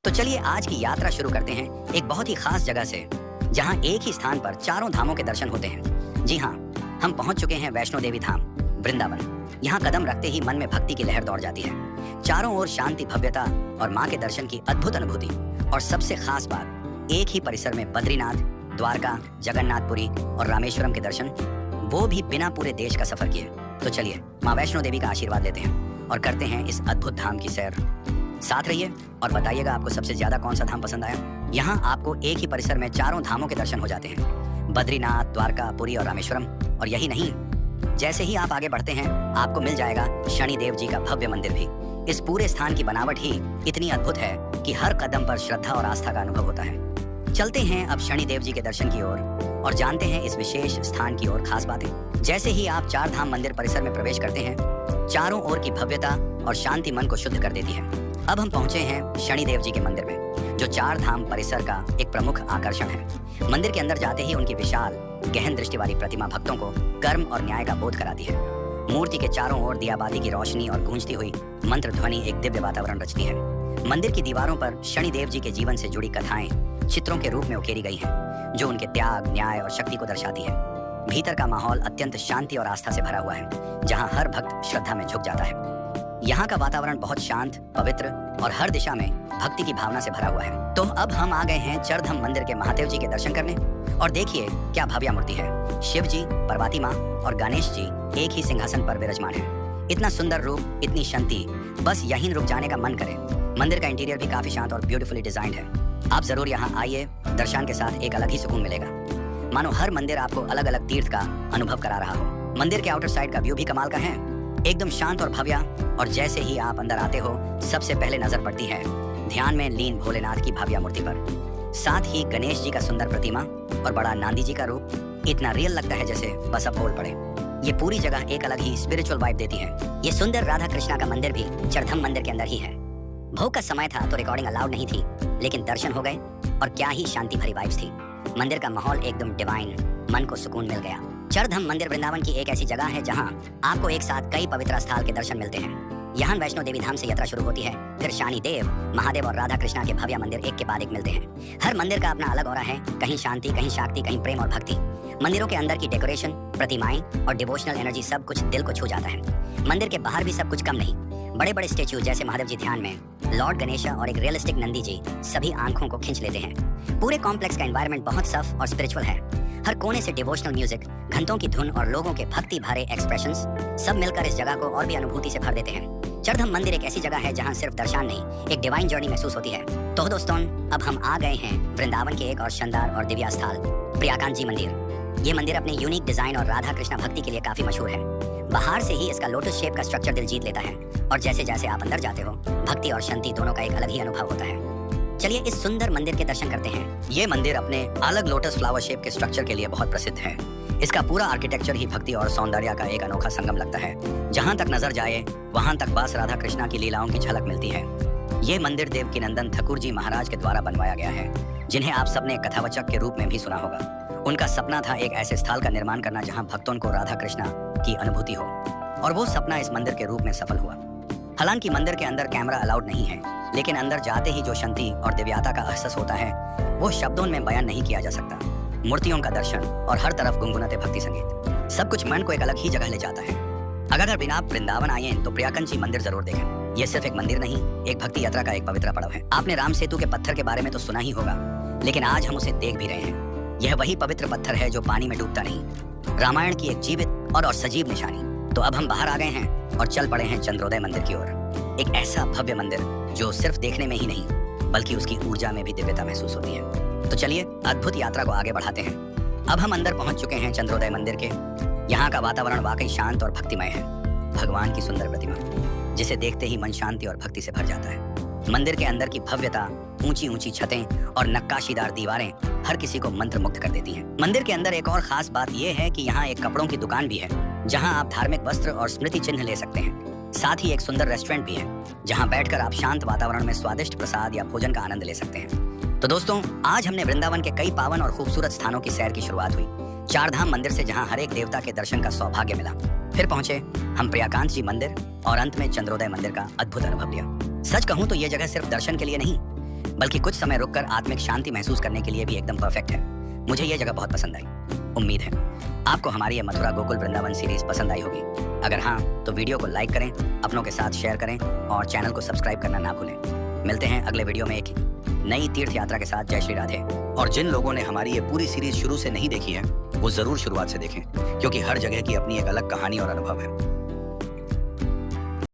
तो चलिए आज की यात्रा शुरू करते हैं एक बहुत ही खास जगह से, जहां एक ही स्थान पर चारों धामों के दर्शन होते हैं। जी हाँ, हम पहुंच चुके हैं वैष्णो देवी धाम, वृंदावन। यहाँ कदम रखते ही मन में भक्ति की लहर दौड़ जाती है। चारों ओर शांति, भव्यता और माँ के दर्शन की अद्भुत अनुभूति। और सबसे खास बात, एक ही परिसर में बद्रीनाथ, द्वारका, जगन्नाथपुरी और रामेश्वरम के दर्शन, वो भी बिना पूरे देश का सफर किए। तो चलिए माँ वैष्णो देवी का आशीर्वाद लेते हैं और करते हैं इस अद्भुत धाम की सैर। साथ रहिए और बताइएगा आपको सबसे ज्यादा कौन सा धाम पसंद आया। यहाँ आपको एक ही परिसर में चारों धामों के दर्शन हो जाते हैं, बद्रीनाथ, द्वारका, पुरी और रामेश्वरम। और यही नहीं, जैसे ही आप आगे बढ़ते हैं आपको मिल जाएगा शनिदेव जी का भव्य मंदिर भी। इस पूरे स्थान की बनावट ही इतनी अद्भुत है कि हर कदम पर श्रद्धा और आस्था का अनुभव होता है। चलते हैं अब शनिदेव जी के दर्शन की ओर और जानते हैं इस विशेष स्थान की ओर खास बातें। जैसे ही आप चार धाम मंदिर परिसर में प्रवेश करते हैं, चारों ओर की भव्यता और शांति मन को शुद्ध कर देती है। अब हम पहुंचे हैं शनिदेव जी के मंदिर में, जो चार धाम परिसर का एक प्रमुख आकर्षण है। मंदिर के अंदर जाते ही उनकी विशाल गहन दृष्टि वाली प्रतिमा भक्तों को कर्म और न्याय का बोध कराती है। मूर्ति के चारों ओर दियाबाती की रोशनी और गूंजती हुई मंत्र ध्वनि एक दिव्य वातावरण रचती है। मंदिर की दीवारों पर शनिदेव जी के जीवन से जुड़ी कथाएं चित्रों के रूप में उकेरी गई हैं, जो उनके त्याग, न्याय और शक्ति को दर्शाती है। भीतर का माहौल अत्यंत शांति और आस्था से भरा हुआ है, जहाँ हर भक्त श्रद्धा में झुक जाता है। यहाँ का वातावरण बहुत शांत, पवित्र और हर दिशा में भक्ति की भावना से भरा हुआ है। तो अब हम आ गए हैं चरधम मंदिर के महादेव जी के दर्शन करने। और देखिए क्या भव्य मूर्ति है। शिव जी, पार्वती माँ और गणेश जी एक ही सिंहासन पर विराजमान है। इतना सुंदर रूप, इतनी शांति, बस यहीं रुक जाने का मन करे। मंदिर का इंटीरियर भी काफी शांत और ब्यूटीफुली डिजाइंड है। आप जरूर यहाँ आइए, दर्शन के साथ एक अलग ही सुकून मिलेगा, मानो हर मंदिर आपको अलग अलग तीर्थ का अनुभव करा रहा हो। मंदिर के आउटर साइड का व्यू भी कमाल का है, एकदम शांत और भव्य। और जैसे ही आप अंदर आते हो, सबसे पहले नजर पड़ती है ध्यान में लीन भोलेनाथ की भव्य मूर्ति पर। साथ ही गणेश जी का सुंदर प्रतिमा और बड़ा नांदी जी का रूप इतना रियल लगता है जैसे बस अब बोल पड़े। ये पूरी जगह एक अलग ही स्पिरिचुअल वाइब देती है। ये सुंदर राधा कृष्णा का मंदिर भी चरधम मंदिर के अंदर ही है। भोग का समय था तो रिकॉर्डिंग अलाउड नहीं थी, लेकिन दर्शन हो गए और क्या ही शांति भरी वाइब्स थी। मंदिर का माहौल एकदम डिवाइन, मन को सुकून मिल गया। चरधम मंदिर वृंदावन की एक ऐसी जगह है जहां आपको एक साथ कई पवित्र स्थल के दर्शन मिलते हैं। यहाँ वैष्णो देवी धाम से यात्रा शुरू होती है, फिर शनि देव, महादेव और राधा कृष्णा के भव्य मंदिर एक के बाद एक मिलते हैं। हर मंदिर का अपना अलग ऑरा है, कहीं शांति, कहीं शक्ति, कहीं प्रेम और भक्ति। मंदिरों के अंदर की डेकोरेशन, प्रतिमाएं और डिवोशनल एनर्जी सब कुछ दिल को छू जाता है। मंदिर के बाहर भी सब कुछ कम नहीं। बड़े बड़े स्टेच्यू जैसे महादेव जी ध्यान में, लॉर्ड गणेशा और एक रियलिस्टिक नंदी जी सभी आंखों को खींच लेते हैं। पूरे कॉम्प्लेक्स का एनवायरनमेंट बहुत सफ और स्पिरिचुअल है। हर कोने से डिवोशनल म्यूजिक, घंटों की धुन और लोगों के भक्ति भरे एक्सप्रेशंस सब मिलकर इस जगह को और भी अनुभूति से भर देते हैं। चरधम मंदिर एक ऐसी जगह है जहां सिर्फ दर्शन नहीं, एक डिवाइन जर्नी महसूस होती है। तो दोस्तों, अब हम आ गए हैं वृंदावन के एक और शानदार और दिव्य स्थल, प्रियाकांत जी मंदिर। ये मंदिर अपने यूनिक डिजाइन और राधा कृष्णा भक्ति के लिए काफी मशहूर है। बाहर से ही इसका लोटस शेप का स्ट्रक्चर दिल जीत लेता है, और जैसे जैसे आप अंदर जाते हो, भक्ति और शांति दोनों का एक अलग ही अनुभव होता है। चलिए इस सुंदर मंदिर के दर्शन करते हैं। ये मंदिर अपने अलग लोटस फ्लावर शेप के स्ट्रक्चर के लिए बहुत प्रसिद्ध है। इसका पूरा आर्किटेक्चर ही भक्ति और सौंदर्य का एक अनोखा संगम लगता है। जहाँ तक नजर जाए वहाँ तक बस राधा कृष्णा की लीलाओं की झलक मिलती है। ये मंदिर देवकी नंदन ठाकुर जी महाराज के द्वारा बनवाया गया है, जिन्हें आप सबने कथावचक के रूप में भी सुना होगा। उनका सपना था एक ऐसे स्थल का निर्माण करना जहाँ भक्तों को राधा कृष्णा की अनुभूति हो, और वो सपना इस मंदिर के रूप में सफल हुआ। हालांकि मंदिर के अंदर कैमरा अलाउड नहीं है, लेकिन अंदर जाते ही जो शांति और दिव्यता का एहसास होता है वो शब्दों में बयान नहीं किया जा सकता। मूर्तियों का दर्शन और हर तरफ गुनगुनाते भक्ति संगीत, सब कुछ मन को एक अलग ही जगह ले जाता है। अगर बिना आप वृंदावन आए तो प्रियाकांत जी मंदिर जरूर देखें। ये सिर्फ एक मंदिर नहीं, एक भक्ति यात्रा का एक पवित्र पड़ाव है। आपने राम सेतु के पत्थर के बारे में तो सुना ही होगा, लेकिन आज हम उसे देख भी रहे हैं। यह वही पवित्र पत्थर है जो पानी में डूबता नहीं, रामायण की एक जीवित और सजीव निशानी। तो अब हम बाहर आ गए हैं और चल पड़े हैं चंद्रोदय मंदिर की ओर। एक ऐसा भव्य मंदिर जो सिर्फ देखने में ही नहीं, बल्कि उसकी ऊर्जा में भी दिव्यता महसूस होती है। तो चलिए अद्भुत यात्रा को आगे बढ़ाते हैं। अब हम अंदर पहुंच चुके हैं चंद्रोदय मंदिर के। यहाँ का वातावरण वाकई शांत और भक्तिमय है। भगवान की सुंदर प्रतिमा, जिसे देखते ही मन शांति और भक्ति से भर जाता है। मंदिर के अंदर की भव्यता, ऊंची ऊंची छतें और नक्काशीदार दीवारें हर किसी को मंत्रमुग्ध कर देती हैं। मंदिर के अंदर एक और खास बात यह है कि यहाँ एक कपड़ों की दुकान भी है, जहाँ आप धार्मिक वस्त्र और स्मृति चिन्ह ले सकते हैं। साथ ही एक सुंदर रेस्टोरेंट भी है, जहाँ बैठकर आप शांत वातावरण में स्वादिष्ट प्रसाद या भोजन का आनंद ले सकते हैं। तो दोस्तों, आज हमने वृंदावन के कई पावन और खूबसूरत स्थानों की सैर की शुरुआत हुई। चार धाम मंदिर से जहाँ हर एक देवता के दर्शन का सौभाग्य मिला, फिर पहुंचे हम प्रियाकांत जी मंदिर और अंत में चंद्रोदय मंदिर का अद्भुत अनुभव लिया। सच कहूं तो ये जगह सिर्फ दर्शन के लिए नहीं, बल्कि कुछ समय रुककर आत्मिक शांति महसूस करने के लिए भी एकदम परफेक्ट है। मुझे ये जगह बहुत पसंद आई। उम्मीद है आपको हमारी ये मथुरा गोकुल वृंदावन सीरीज पसंद आई होगी। अगर हाँ तो वीडियो को लाइक करें, अपनों के साथ शेयर करें और चैनल को सब्सक्राइब करना ना भूलें। मिलते हैं अगले वीडियो में एक नई तीर्थ यात्रा के साथ। जय श्री राधे। और जिन लोगों ने हमारी ये पूरी सीरीज शुरू से नहीं देखी है वो जरूर शुरुआत से देखें, क्योंकि हर जगह की अपनी एक अलग कहानी और अनुभव है।